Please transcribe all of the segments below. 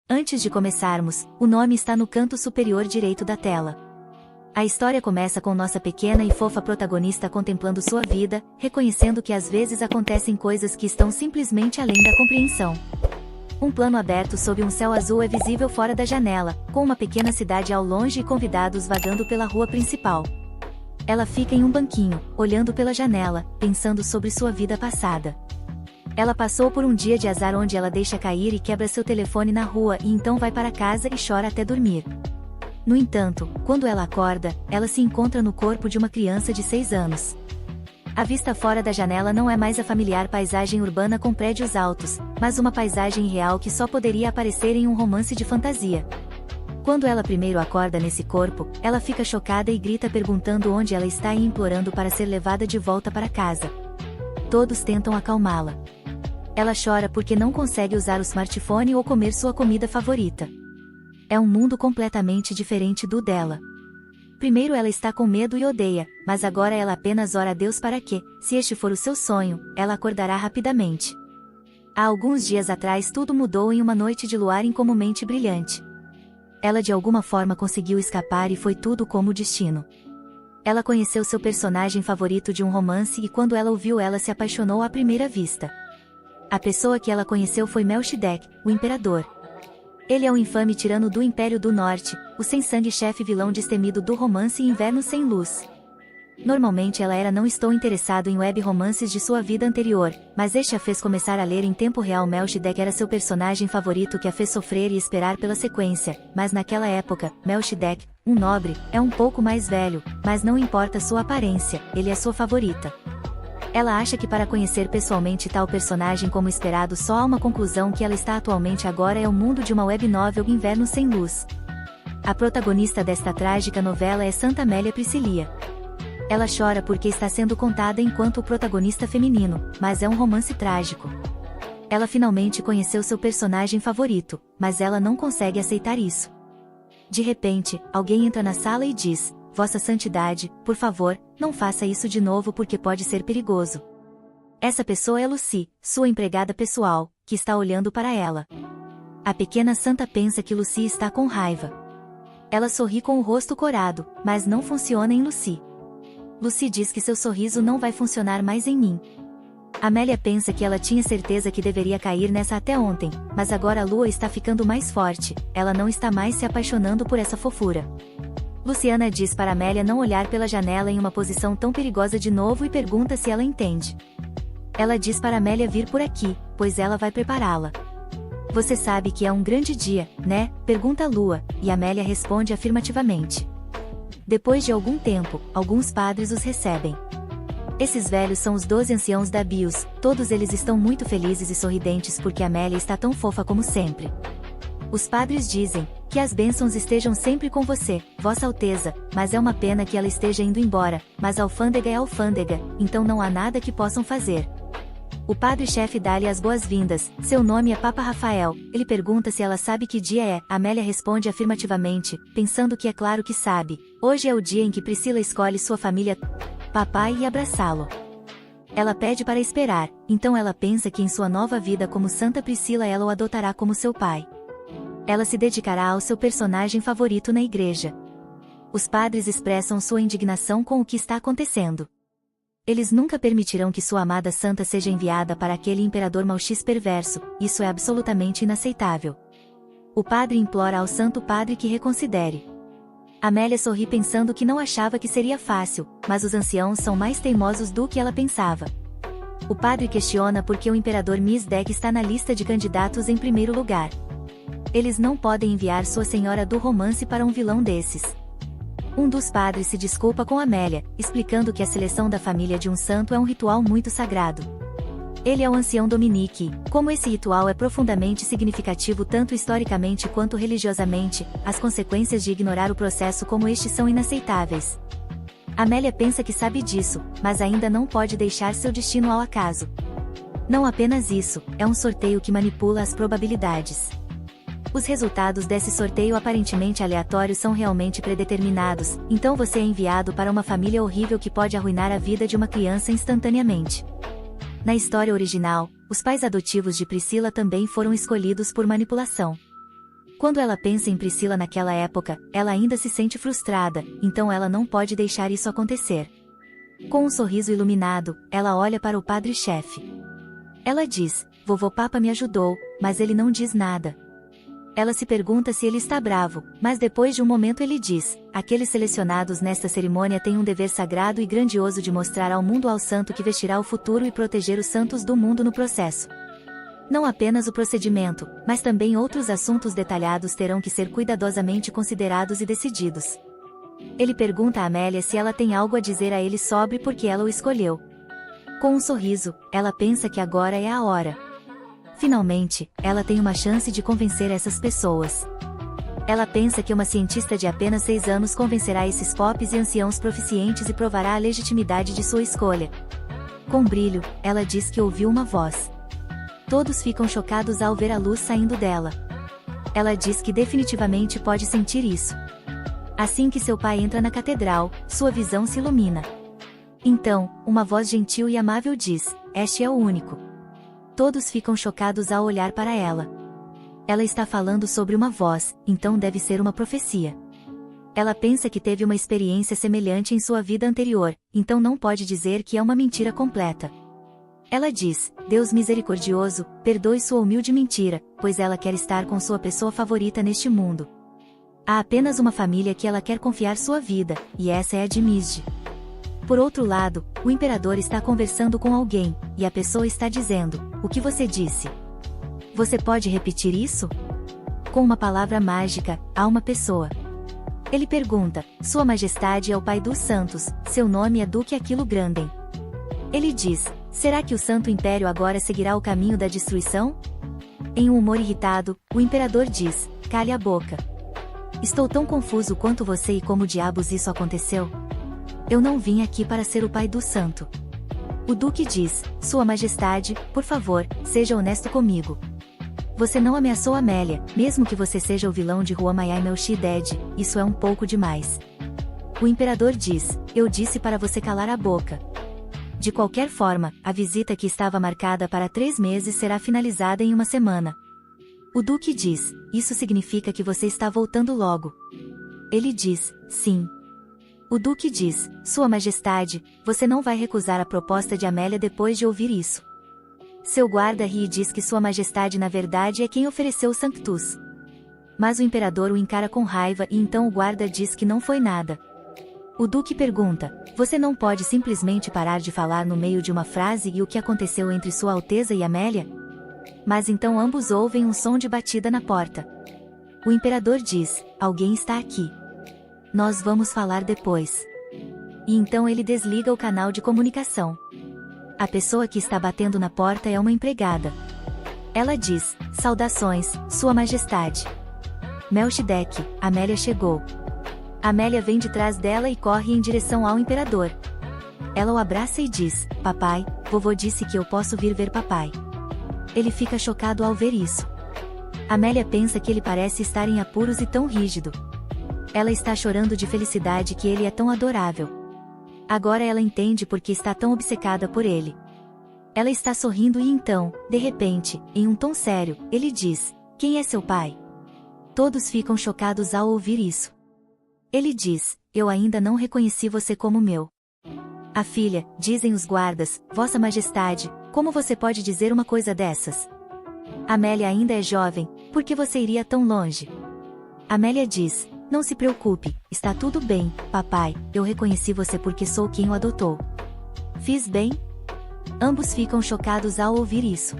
Antes de começarmos, o nome está no canto superior direito da tela. A história começa com nossa pequena e fofa protagonista contemplando sua vida, reconhecendo que às vezes acontecem coisas que estão simplesmente além da compreensão. Um plano aberto sob um céu azul é visível fora da janela, com uma pequena cidade ao longe e convidados vagando pela rua principal. Ela fica em um banquinho, olhando pela janela, pensando sobre sua vida passada. Ela passou por um dia de azar onde ela deixa cair e quebra seu telefone na rua e então vai para casa e chora até dormir. No entanto, quando ela acorda, ela se encontra no corpo de uma criança de 6 anos. A vista fora da janela não é mais a familiar paisagem urbana com prédios altos, mas uma paisagem real que só poderia aparecer em um romance de fantasia. Quando ela primeiro acorda nesse corpo, ela fica chocada e grita perguntando onde ela está e implorando para ser levada de volta para casa. Todos tentam acalmá-la. Ela chora porque não consegue usar o smartphone ou comer sua comida favorita. É um mundo completamente diferente do dela. Primeiro ela está com medo e odeia, mas agora ela apenas ora a Deus para que, se este for o seu sonho, ela acordará rapidamente. Há alguns dias atrás tudo mudou em uma noite de luar incomumente brilhante. Ela de alguma forma conseguiu escapar e foi tudo como o destino. Ela conheceu seu personagem favorito de um romance e quando ela o viu ela se apaixonou à primeira vista. A pessoa que ela conheceu foi Melchizedek, o Imperador. Ele é o infame tirano do Império do Norte, o sem-sangue chefe vilão destemido do romance Inverno Sem Luz. Normalmente ela era não estou interessado em web romances de sua vida anterior, mas este a fez começar a ler em tempo real. Melchizedek era seu personagem favorito que a fez sofrer e esperar pela sequência, mas naquela época, Melchizedek, um nobre, é um pouco mais velho, mas não importa sua aparência, ele é sua favorita. Ela acha que para conhecer pessoalmente tal personagem como esperado só há uma conclusão que ela está atualmente agora é o mundo de uma web novel Inverno Sem Luz. A protagonista desta trágica novela é Santa Amélia Priscilia. Ela chora porque está sendo contada enquanto o protagonista feminino, mas é um romance trágico. Ela finalmente conheceu seu personagem favorito, mas ela não consegue aceitar isso. De repente, alguém entra na sala e diz: Vossa Santidade, por favor, não faça isso de novo porque pode ser perigoso. Essa pessoa é Lucy, sua empregada pessoal, que está olhando para ela. A pequena santa pensa que Lucy está com raiva. Ela sorri com o rosto corado, mas não funciona em Lucy. Lucy diz que seu sorriso não vai funcionar mais em mim. Amélia pensa que ela tinha certeza que deveria cair nessa até ontem, mas agora a lua está ficando mais forte, ela não está mais se apaixonando por essa fofura. Luciana diz para Amélia não olhar pela janela em uma posição tão perigosa de novo e pergunta se ela entende. Ela diz para Amélia vir por aqui, pois ela vai prepará-la. Você sabe que é um grande dia, né? Pergunta a Lua, e Amélia responde afirmativamente. Depois de algum tempo, alguns padres os recebem. Esses velhos são os 12 anciãos da BIOS, todos eles estão muito felizes e sorridentes porque Amélia está tão fofa como sempre. Os padres dizem: que as bênçãos estejam sempre com você, Vossa Alteza, mas é uma pena que ela esteja indo embora, mas alfândega é alfândega, então não há nada que possam fazer. O padre-chefe dá-lhe as boas-vindas, seu nome é Papa Rafael, ele pergunta se ela sabe que dia é, Amélia responde afirmativamente, pensando que é claro que sabe, hoje é o dia em que Priscila escolhe sua família, papai e abraçá-lo. Ela pede para esperar, então ela pensa que em sua nova vida como Santa Priscila ela o adotará como seu pai. Ela se dedicará ao seu personagem favorito na igreja. Os padres expressam sua indignação com o que está acontecendo. Eles nunca permitirão que sua amada santa seja enviada para aquele imperador Malchis perverso, isso é absolutamente inaceitável. O padre implora ao santo padre que reconsidere. Amélia sorri pensando que não achava que seria fácil, mas os anciãos são mais teimosos do que ela pensava. O padre questiona por que o imperador Melchizedek está na lista de candidatos em primeiro lugar. Eles não podem enviar sua senhora do romance para um vilão desses. Um dos padres se desculpa com Amélia, explicando que a seleção da família de um santo é um ritual muito sagrado. Ele é o ancião Dominique, como esse ritual é profundamente significativo tanto historicamente quanto religiosamente, as consequências de ignorar o processo como este são inaceitáveis. Amélia pensa que sabe disso, mas ainda não pode deixar seu destino ao acaso. Não apenas isso, é um sorteio que manipula as probabilidades. Os resultados desse sorteio aparentemente aleatório são realmente predeterminados, então você é enviado para uma família horrível que pode arruinar a vida de uma criança instantaneamente. Na história original, os pais adotivos de Priscila também foram escolhidos por manipulação. Quando ela pensa em Priscila naquela época, ela ainda se sente frustrada, então ela não pode deixar isso acontecer. Com um sorriso iluminado, ela olha para o padre-chefe. Ela diz: "Vovô Papa me ajudou", mas ele não diz nada. Ela se pergunta se ele está bravo, mas depois de um momento ele diz: "Aqueles selecionados nesta cerimônia têm um dever sagrado e grandioso de mostrar ao mundo ao santo que vestirá o futuro e proteger os santos do mundo no processo. Não apenas o procedimento, mas também outros assuntos detalhados terão que ser cuidadosamente considerados e decididos." Ele pergunta a Amélia se ela tem algo a dizer a ele sobre por que ela o escolheu. Com um sorriso, ela pensa que agora é a hora. Finalmente, ela tem uma chance de convencer essas pessoas. Ela pensa que uma cientista de apenas 6 anos convencerá esses popes e anciãos proficientes e provará a legitimidade de sua escolha. Com brilho, ela diz que ouviu uma voz. Todos ficam chocados ao ver a luz saindo dela. Ela diz que definitivamente pode sentir isso. Assim que seu pai entra na catedral, sua visão se ilumina. Então, uma voz gentil e amável diz: "Este é o único." Todos ficam chocados ao olhar para ela. Ela está falando sobre uma voz, então deve ser uma profecia. Ela pensa que teve uma experiência semelhante em sua vida anterior, então não pode dizer que é uma mentira completa. Ela diz: "Deus misericordioso, perdoe sua humilde mentira, pois ela quer estar com sua pessoa favorita neste mundo. Há apenas uma família que ela quer confiar sua vida, e essa é a de Misde." Por outro lado, o imperador está conversando com alguém, e a pessoa está dizendo: "O que você disse? Você pode repetir isso?" Com uma palavra mágica, há uma pessoa. Ele pergunta: "Sua Majestade é o pai dos santos, seu nome é Duque Aquilo Grandem." Ele diz: "Será que o Santo Império agora seguirá o caminho da destruição?" Em um humor irritado, o imperador diz: "Cale a boca. Estou tão confuso quanto você e como diabos isso aconteceu? Eu não vim aqui para ser o pai do santo." O duque diz: "Sua Majestade, por favor, seja honesto comigo. Você não ameaçou Amélia, mesmo que você seja o vilão de Ruamayai Melchizedek, isso é um pouco demais." O imperador diz: "Eu disse para você calar a boca." De qualquer forma, a visita que estava marcada para 3 meses será finalizada em uma semana. O duque diz: "Isso significa que você está voltando logo." Ele diz: "Sim." O duque diz: "Sua Majestade, você não vai recusar a proposta de Amélia depois de ouvir isso." Seu guarda ri e diz que Sua Majestade na verdade é quem ofereceu o Sanctus. Mas o imperador o encara com raiva e então o guarda diz que não foi nada. O duque pergunta: "Você não pode simplesmente parar de falar no meio de uma frase e o que aconteceu entre Sua Alteza e Amélia?" Mas então ambos ouvem um som de batida na porta. O imperador diz: "Alguém está aqui. Nós vamos falar depois." E então ele desliga o canal de comunicação. A pessoa que está batendo na porta é uma empregada. Ela diz: "Saudações, Sua Majestade." "Melchizedek, Amélia chegou." Amélia vem de trás dela e corre em direção ao imperador. Ela o abraça e diz: "Papai, vovô disse que eu posso vir ver papai." Ele fica chocado ao ver isso. Amélia pensa que ele parece estar em apuros e tão rígido. Ela está chorando de felicidade que ele é tão adorável. Agora ela entende por que está tão obcecada por ele. Ela está sorrindo e então, de repente, em um tom sério, ele diz: "Quem é seu pai?" Todos ficam chocados ao ouvir isso. Ele diz: "Eu ainda não reconheci você como meu." "A filha", dizem os guardas, "Vossa Majestade, como você pode dizer uma coisa dessas? Amélia ainda é jovem, por que você iria tão longe?" Amélia diz: "Não se preocupe, está tudo bem, papai, eu reconheci você porque sou quem o adotou." "Fiz bem?" Ambos ficam chocados ao ouvir isso.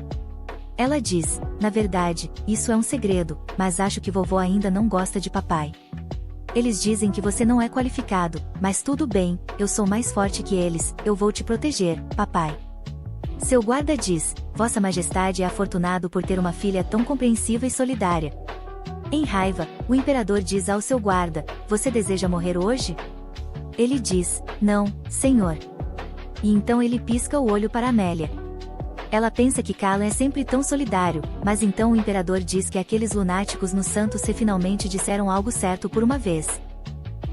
Ela diz: "Na verdade, isso é um segredo, mas acho que vovô ainda não gosta de papai. Eles dizem que você não é qualificado, mas tudo bem, eu sou mais forte que eles, eu vou te proteger, papai." Seu guarda diz: "Vossa Majestade é afortunado por ter uma filha tão compreensiva e solidária." Em raiva, o imperador diz ao seu guarda: "Você deseja morrer hoje?" Ele diz: "Não, senhor." E então ele pisca o olho para Amélia. Ela pensa que Callan é sempre tão solidário, mas então o imperador diz que aqueles lunáticos no Santo Se finalmente disseram algo certo por uma vez.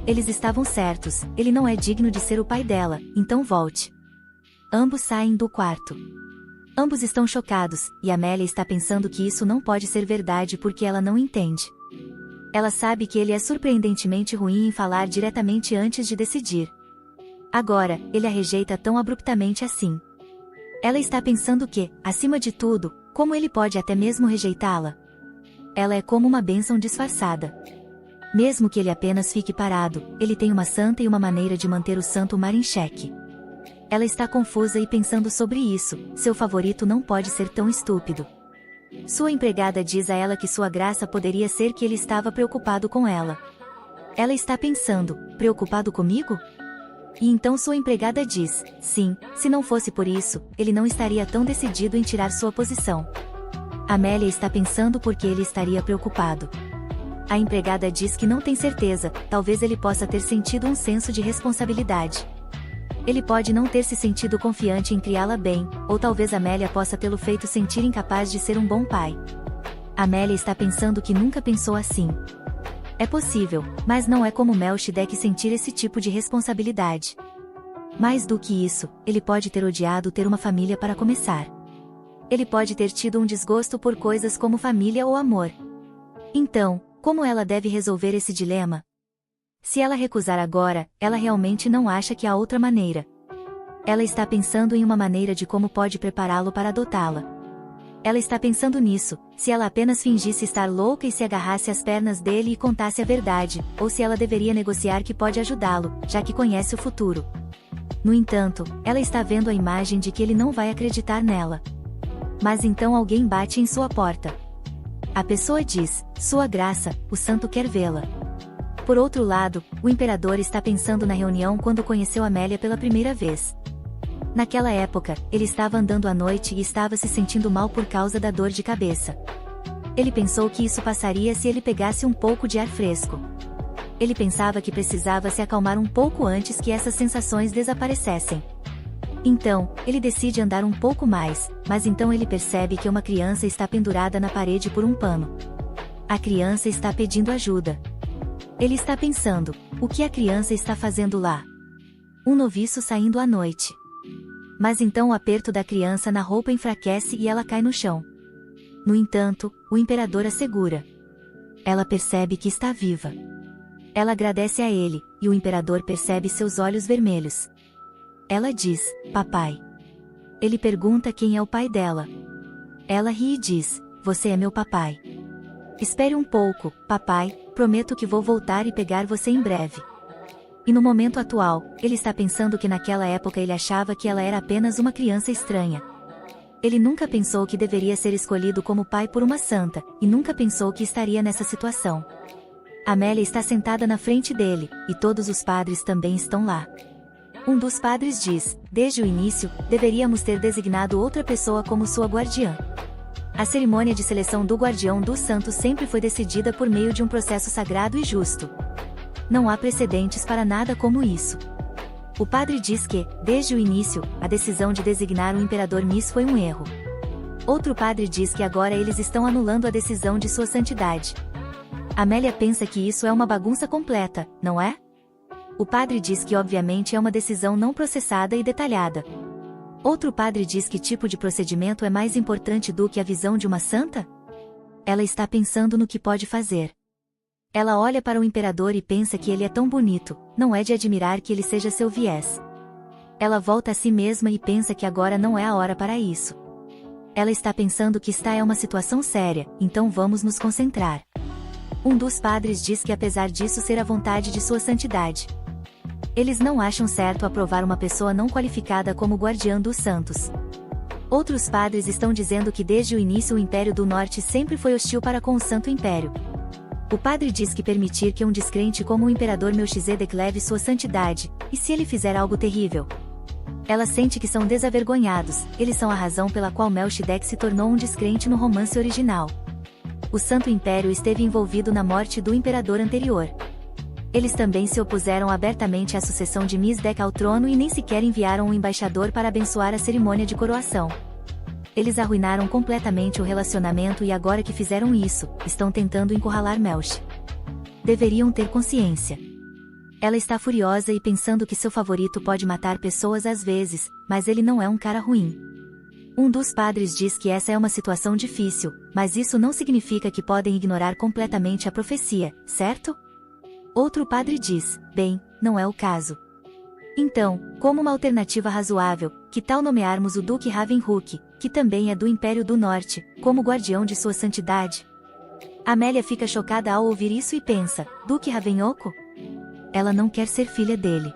Eles estavam certos, ele não é digno de ser o pai dela, então volte. Ambos saem do quarto. Ambos estão chocados, e Amélia está pensando que isso não pode ser verdade porque ela não entende. Ela sabe que ele é surpreendentemente ruim em falar diretamente antes de decidir. Agora, ele a rejeita tão abruptamente assim. Ela está pensando que, acima de tudo, como ele pode até mesmo rejeitá-la? Ela é como uma bênção disfarçada. Mesmo que ele apenas fique parado, ele tem uma santa e uma maneira de manter o santo mar em xeque. Ela está confusa e pensando sobre isso, seu favorito não pode ser tão estúpido. Sua empregada diz a ela que sua graça poderia ser que ele estava preocupado com ela. Ela está pensando, preocupado comigo? E então sua empregada diz, sim, se não fosse por isso, ele não estaria tão decidido em tirar sua posição. Amélia está pensando porque ele estaria preocupado. A empregada diz que não tem certeza, talvez ele possa ter sentido um senso de responsabilidade. Ele pode não ter se sentido confiante em criá-la bem, ou talvez Amélia possa tê-lo feito sentir incapaz de ser um bom pai. Amélia está pensando que nunca pensou assim. É possível, mas não é como Melchizedek sentir esse tipo de responsabilidade. Mais do que isso, ele pode ter odiado ter uma família para começar. Ele pode ter tido um desgosto por coisas como família ou amor. Então, como ela deve resolver esse dilema? Se ela recusar agora, ela realmente não acha que há outra maneira. Ela está pensando em uma maneira de como pode prepará-lo para adotá-la. Ela está pensando nisso, se ela apenas fingisse estar louca e se agarrasse às pernas dele e contasse a verdade, ou se ela deveria negociar que pode ajudá-lo, já que conhece o futuro. No entanto, ela está vendo a imagem de que ele não vai acreditar nela. Mas então alguém bate em sua porta. A pessoa diz, Sua Graça, o santo quer vê-la. Por outro lado, o imperador está pensando na reunião quando conheceu Amélia pela primeira vez. Naquela época, ele estava andando à noite e estava se sentindo mal por causa da dor de cabeça. Ele pensou que isso passaria se ele pegasse um pouco de ar fresco. Ele pensava que precisava se acalmar um pouco antes que essas sensações desaparecessem. Então, ele decide andar um pouco mais, mas então ele percebe que uma criança está pendurada na parede por um pano. A criança está pedindo ajuda. Ele está pensando, o que a criança está fazendo lá? Um noviço saindo à noite. Mas então o aperto da criança na roupa enfraquece e ela cai no chão. No entanto, o imperador a segura. Ela percebe que está viva. Ela agradece a ele, e o imperador percebe seus olhos vermelhos. Ela diz, papai. Ele pergunta quem é o pai dela. Ela ri e diz, você é meu papai. Espere um pouco, papai, prometo que vou voltar e pegar você em breve. E no momento atual, ele está pensando que naquela época ele achava que ela era apenas uma criança estranha. Ele nunca pensou que deveria ser escolhido como pai por uma santa, e nunca pensou que estaria nessa situação. Amélia está sentada na frente dele, e todos os padres também estão lá. Um dos padres diz, desde o início, deveríamos ter designado outra pessoa como sua guardiã. A cerimônia de seleção do guardião dos santos sempre foi decidida por meio de um processo sagrado e justo. Não há precedentes para nada como isso. O padre diz que, desde o início, a decisão de designar o imperador Miss foi um erro. Outro padre diz que agora eles estão anulando a decisão de sua santidade. Amélia pensa que isso é uma bagunça completa, não é? O padre diz que obviamente é uma decisão não processada e detalhada. Outro padre diz que tipo de procedimento é mais importante do que a visão de uma santa? Ela está pensando no que pode fazer. Ela olha para o imperador e pensa que ele é tão bonito, não é de admirar que ele seja seu viés. Ela volta a si mesma e pensa que agora não é a hora para isso. Ela está pensando que esta é uma situação séria, então vamos nos concentrar. Um dos padres diz que apesar disso ser a vontade de sua santidade, eles não acham certo aprovar uma pessoa não qualificada como guardiã dos santos. Outros padres estão dizendo que desde o início o Império do Norte sempre foi hostil para com o Santo Império. O padre diz que permitir que um descrente como o imperador Melchizedek leve sua santidade, e se ele fizer algo terrível? Ela sente que são desavergonhados, eles são a razão pela qual Melchizedek se tornou um descrente no romance original. O Santo Império esteve envolvido na morte do imperador anterior. Eles também se opuseram abertamente à sucessão de Melchizedek ao trono e nem sequer enviaram um embaixador para abençoar a cerimônia de coroação. Eles arruinaram completamente o relacionamento e agora que fizeram isso, estão tentando encurralar Melch. Deveriam ter consciência. Ela está furiosa e pensando que seu favorito pode matar pessoas às vezes, mas ele não é um cara ruim. Um dos padres diz que essa é uma situação difícil, mas isso não significa que podem ignorar completamente a profecia, certo? Outro padre diz, bem, não é o caso. Então, como uma alternativa razoável, que tal nomearmos o Duque Ravenhook, que também é do Império do Norte, como guardião de sua santidade? Amélia fica chocada ao ouvir isso e pensa, Duque Ravenhoco? Ela não quer ser filha dele.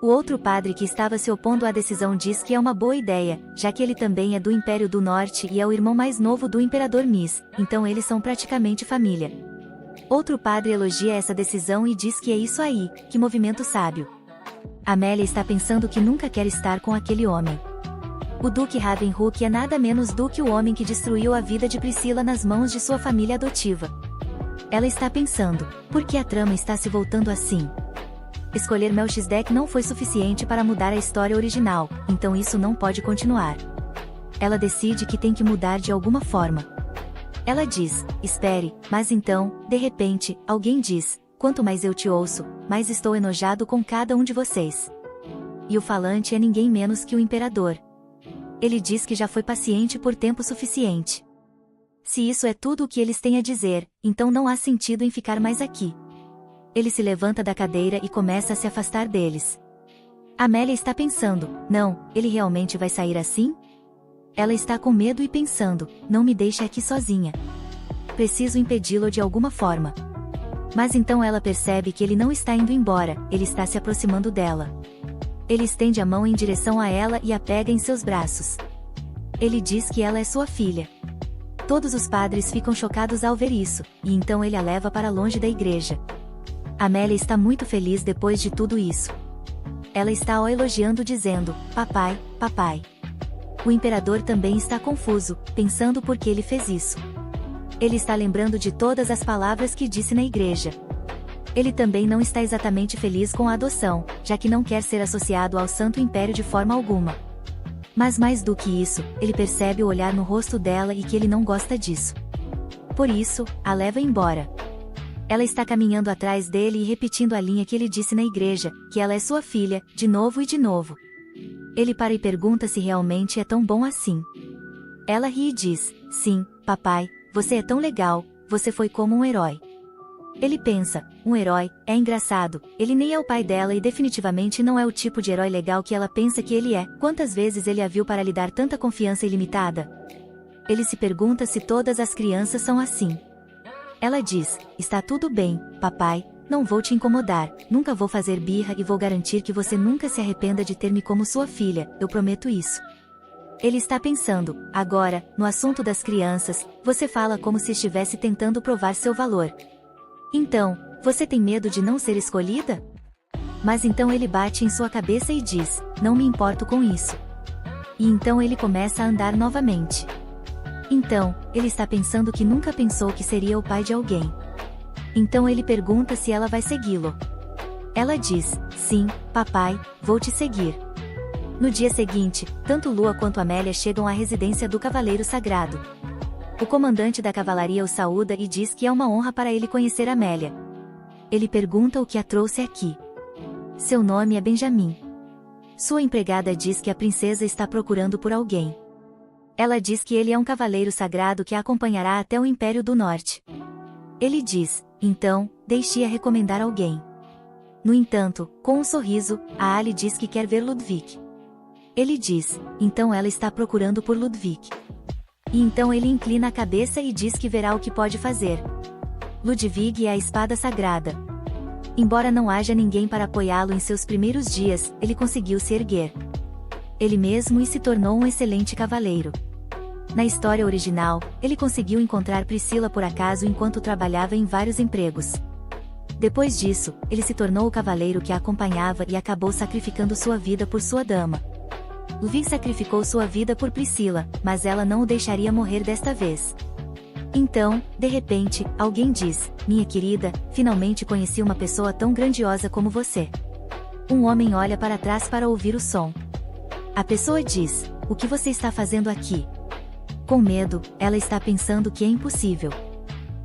O outro padre que estava se opondo à decisão diz que é uma boa ideia, já que ele também é do Império do Norte e é o irmão mais novo do Imperador Mis, então eles são praticamente família. Outro padre elogia essa decisão e diz que é isso aí, que movimento sábio. Amélia está pensando que nunca quer estar com aquele homem. O Duque Ravenhook é nada menos do que o homem que destruiu a vida de Priscila nas mãos de sua família adotiva. Ela está pensando, por que a trama está se voltando assim? Escolher Melchizedek não foi suficiente para mudar a história original, então isso não pode continuar. Ela decide que tem que mudar de alguma forma. Ela diz, espere, mas então, de repente, alguém diz, quanto mais eu te ouço, mais estou enojado com cada um de vocês. E o falante é ninguém menos que o imperador. Ele diz que já foi paciente por tempo suficiente. Se isso é tudo o que eles têm a dizer, então não há sentido em ficar mais aqui. Ele se levanta da cadeira e começa a se afastar deles. Amélia está pensando, não, ele realmente vai sair assim? Ela está com medo e pensando, não me deixe aqui sozinha. Preciso impedi-lo de alguma forma. Mas então ela percebe que ele não está indo embora, ele está se aproximando dela. Ele estende a mão em direção a ela e a pega em seus braços. Ele diz que ela é sua filha. Todos os padres ficam chocados ao ver isso, e então ele a leva para longe da igreja. Amélia está muito feliz depois de tudo isso. Ela está o elogiando dizendo, papai, papai. O imperador também está confuso, pensando por que ele fez isso. Ele está lembrando de todas as palavras que disse na igreja. Ele também não está exatamente feliz com a adoção, já que não quer ser associado ao Santo Império de forma alguma. Mas mais do que isso, ele percebe o olhar no rosto dela e que ele não gosta disso. Por isso, a leva embora. Ela está caminhando atrás dele e repetindo a linha que ele disse na igreja, que ela é sua filha, de novo e de novo. Ele para e pergunta se realmente é tão bom assim. Ela ri e diz, sim, papai, você é tão legal, você foi como um herói. Ele pensa, um herói, é engraçado, ele nem é o pai dela e definitivamente não é o tipo de herói legal que ela pensa que ele é. Quantas vezes ele a viu para lhe dar tanta confiança ilimitada? Ele se pergunta se todas as crianças são assim. Ela diz, está tudo bem, papai, não vou te incomodar, nunca vou fazer birra e vou garantir que você nunca se arrependa de ter-me como sua filha, eu prometo isso. Ele está pensando, agora, no assunto das crianças, você fala como se estivesse tentando provar seu valor. Então, você tem medo de não ser escolhida? Mas então ele bate em sua cabeça e diz, não me importo com isso. E então ele começa a andar novamente. Então, ele está pensando que nunca pensou que seria o pai de alguém. Então ele pergunta se ela vai segui-lo. Ela diz, sim, papai, vou te seguir. No dia seguinte, tanto Lua quanto Amélia chegam à residência do Cavaleiro Sagrado. O comandante da cavalaria o saúda e diz que é uma honra para ele conhecer Amélia. Ele pergunta o que a trouxe aqui. Seu nome é Benjamin. Sua empregada diz que a princesa está procurando por alguém. Ela diz que ele é um cavaleiro sagrado que a acompanhará até o Império do Norte. Ele diz, então, deixe-a recomendar alguém. No entanto, com um sorriso, a Ali diz que quer ver Ludwig. Ele diz, então ela está procurando por Ludwig. E então ele inclina a cabeça e diz que verá o que pode fazer. Ludwig é a espada sagrada. Embora não haja ninguém para apoiá-lo em seus primeiros dias, ele conseguiu se erguer. Ele mesmo e se tornou um excelente cavaleiro. Na história original, ele conseguiu encontrar Priscila por acaso enquanto trabalhava em vários empregos. Depois disso, ele se tornou o cavaleiro que a acompanhava e acabou sacrificando sua vida por sua dama. Ludwig sacrificou sua vida por Priscila, mas ela não o deixaria morrer desta vez. Então, de repente, alguém diz, minha querida, finalmente conheci uma pessoa tão grandiosa como você. Um homem olha para trás para ouvir o som. A pessoa diz, o que você está fazendo aqui? Com medo, ela está pensando que é impossível.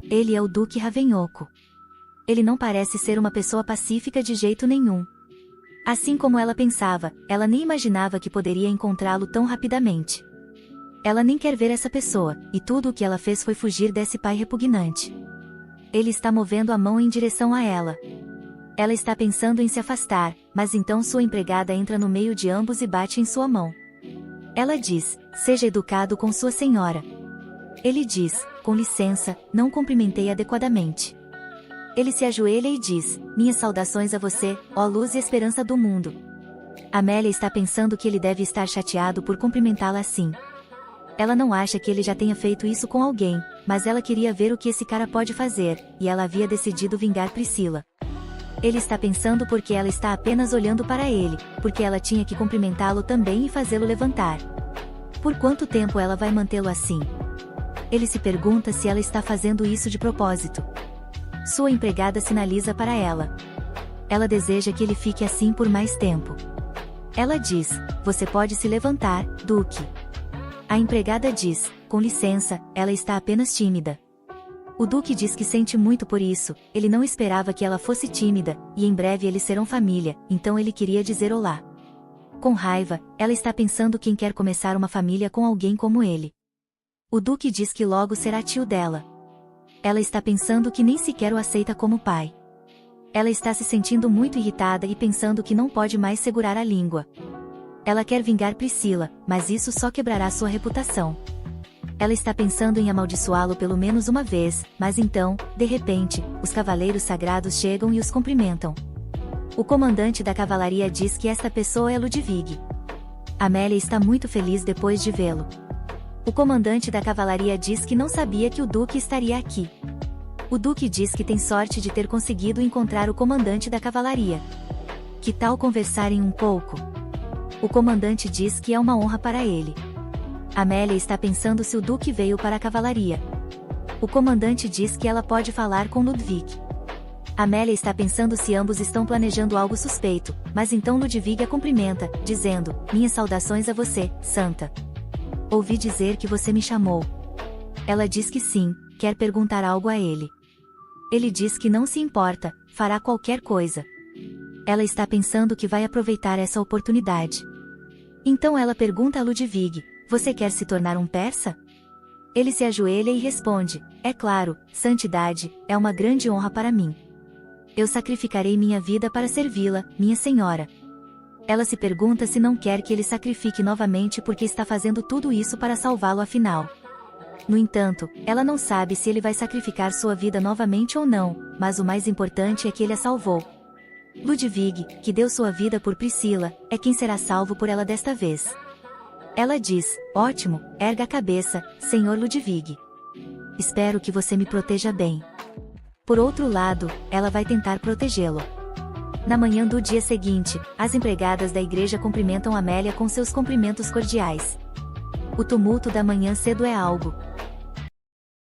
Ele é o Duque Ravenhoco. Ele não parece ser uma pessoa pacífica de jeito nenhum. Assim como ela pensava, ela nem imaginava que poderia encontrá-lo tão rapidamente. Ela nem quer ver essa pessoa, e tudo o que ela fez foi fugir desse pai repugnante. Ele está movendo a mão em direção a ela. Ela está pensando em se afastar, mas então sua empregada entra no meio de ambos e bate em sua mão. Ela diz: seja educado com sua senhora. Ele diz: com licença, não cumprimentei adequadamente. Ele se ajoelha e diz: minhas saudações a você, ó luz e esperança do mundo. Amélia está pensando que ele deve estar chateado por cumprimentá-la assim. Ela não acha que ele já tenha feito isso com alguém, mas ela queria ver o que esse cara pode fazer, e ela havia decidido vingar Priscila. Ele está pensando porque ela está apenas olhando para ele, porque ela tinha que cumprimentá-lo também e fazê-lo levantar. Por quanto tempo ela vai mantê-lo assim? Ele se pergunta se ela está fazendo isso de propósito. Sua empregada sinaliza para ela. Ela deseja que ele fique assim por mais tempo. Ela diz: você pode se levantar, Duque. A empregada diz: com licença, ela está apenas tímida. O Duque diz que sente muito por isso, ele não esperava que ela fosse tímida, e em breve eles serão família, então ele queria dizer olá. Com raiva, ela está pensando quem quer começar uma família com alguém como ele. O Duque diz que logo será tio dela. Ela está pensando que nem sequer o aceita como pai. Ela está se sentindo muito irritada e pensando que não pode mais segurar a língua. Ela quer vingar Priscila, mas isso só quebrará sua reputação. Ela está pensando em amaldiçoá-lo pelo menos uma vez, mas então, de repente, os cavaleiros sagrados chegam e os cumprimentam. O comandante da cavalaria diz que esta pessoa é Ludwig. Amélia está muito feliz depois de vê-lo. O comandante da cavalaria diz que não sabia que o Duque estaria aqui. O Duque diz que tem sorte de ter conseguido encontrar o comandante da cavalaria. Que tal conversarem um pouco? O comandante diz que é uma honra para ele. Amélia está pensando se o Duque veio para a cavalaria. O comandante diz que ela pode falar com Ludwig. Amélia está pensando se ambos estão planejando algo suspeito, mas então Ludwig a cumprimenta, dizendo: minhas saudações a você, Santa. Ouvi dizer que você me chamou. Ela diz que sim, quer perguntar algo a ele. Ele diz que não se importa, fará qualquer coisa. Ela está pensando que vai aproveitar essa oportunidade. Então ela pergunta a Ludwig: você quer se tornar um persa? Ele se ajoelha e responde: é claro, santidade, é uma grande honra para mim. Eu sacrificarei minha vida para servi-la, minha senhora. Ela se pergunta se não quer que ele sacrifique novamente porque está fazendo tudo isso para salvá-lo afinal. No entanto, ela não sabe se ele vai sacrificar sua vida novamente ou não, mas o mais importante é que ele a salvou. Ludwig, que deu sua vida por Priscila, é quem será salvo por ela desta vez. Ela diz: ótimo, erga a cabeça, Senhor Ludwig. Espero que você me proteja bem. Por outro lado, ela vai tentar protegê-lo. Na manhã do dia seguinte, as empregadas da igreja cumprimentam Amélia com seus cumprimentos cordiais. O tumulto da manhã cedo é algo